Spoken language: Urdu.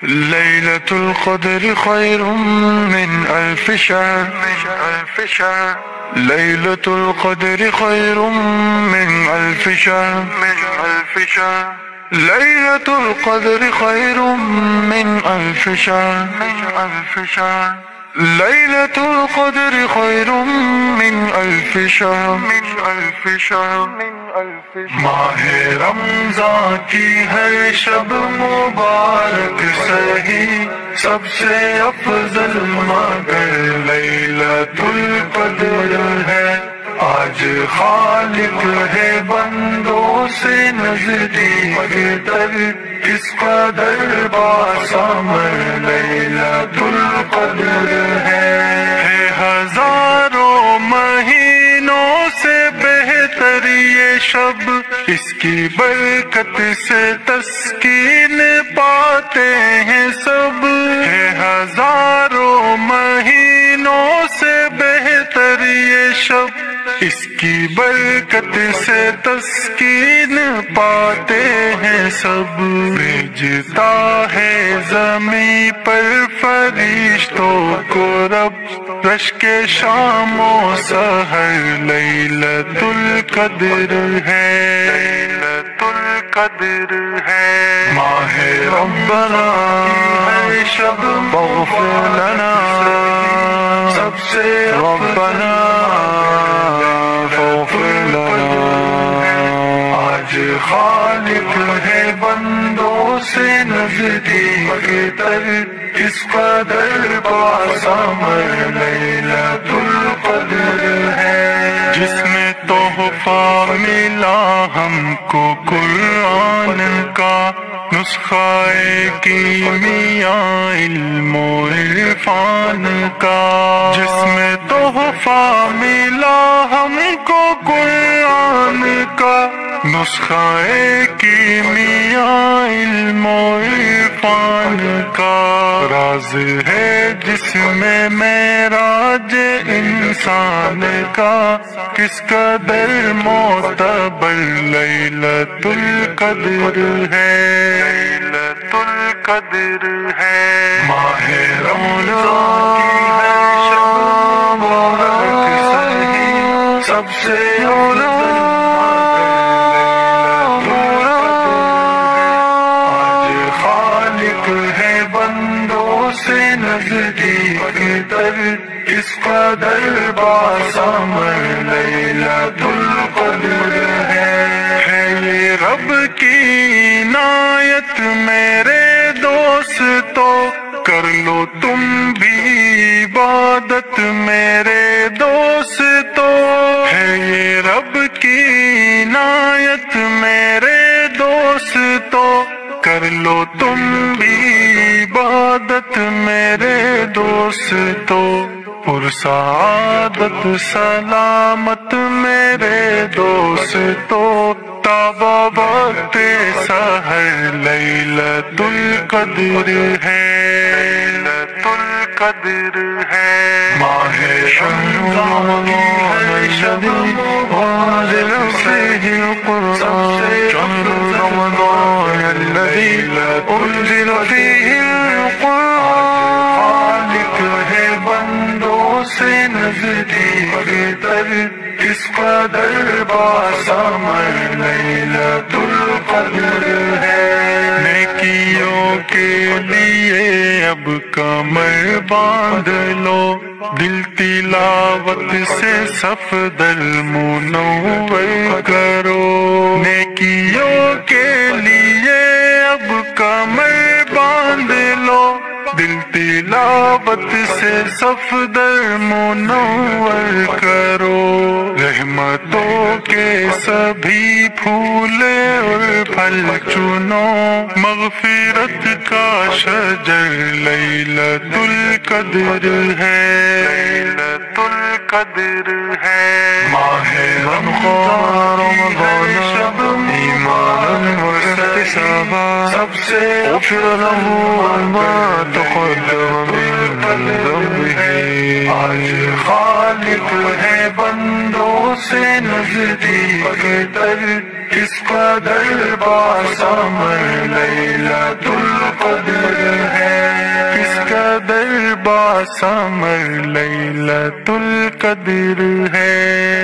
ليلة القدر خير من ألف شهر. ليلة القدر خير من ألف شهر. ليلة القدر خير من ألف شهر. ليلة القدر خير من ألف شهر. ماہ رمضان کی ہر شب مبارک سہی، سب سے افضل مگر لیلۃ القدر ہے۔ آج خالق ہے بندوں سے نزدیک تر، اس قدر باسامر لیلۃ القدر ہے۔ ہزاروں مہینوں سے بہتر یہ شب، اس کی برکت سے تسکین پاتے ہیں سب۔ ہے ہزاروں مہینوں سے بہتر یہ شب، اس کی برکت سے تسکین پاتے ہیں سب۔ بھیجتا ہے زمین پر فرشتوں کو رب، رشک شام و سحر لیلۃ القدر ہے۔ ماہ رمضان ہر شب مغفر لنا، سب سے ربنا فاغفر لنا۔ آج خالق ہے بندوں سے نزدیک تر، اس قدر باسامر لیلۃ القدر ہے۔ جس میں تحفہ ملا ہم کو قرآن کا، نسخہ کیمیاء علم و عرفان کا۔ جس میں تحفہ ملا ہم کو قرآن کا، نسخہ کیمیاء علم و عرفان کا۔ راز ہے جس میں معراج انسان کا، کس قدر معتبر لیلۃ القدر ہے۔ ماہ رمضان مبارک سہی، سب سے اولی نزدیک تر، اس قدر باسامر لیلۃ القدر ہے۔ یہ رب کی عنایت میرے دوستو، کر لو تم بھی عبادت میرے دوستو۔ ہے یہ رب کی عنایت میرے دوستو، کر لو تم بھی عبادت میرے دوستو۔ پرسعادت سلامت میرے دوستو، تابا وقت سحر لیلۃ القدر ہے۔ ماہ رمضان الذی انزل فیہ القرآن، شہر رمضان الذی انزل فیہ القرآن۔ خالق ہے بندوں سے نزدیک تر، اس قدر باسامر لیلۃ القدر ہے۔ نیکیوں کے لیے اب کمر باندھ لو، دل تلاوت سے صفدر منور کرو۔ نیکیوں کے لیے اب کمر باندھ لو، دل تلاوت سے صفدر منور کرو۔ رحمتوں کے سبھی پھول اور پھل چنو، مغفرت کا شجر لیلۃ القدر ہے۔ ماہ رمضان ایمانا واحتسابا، سب سے غفر له ما تقدم من قدر ہے، آج خالق ہے بندوں سے نزدیک تر، اس قدر باسامر لیلۃ القدر ہے، اس قدر باسامر لیلۃ القدر ہے۔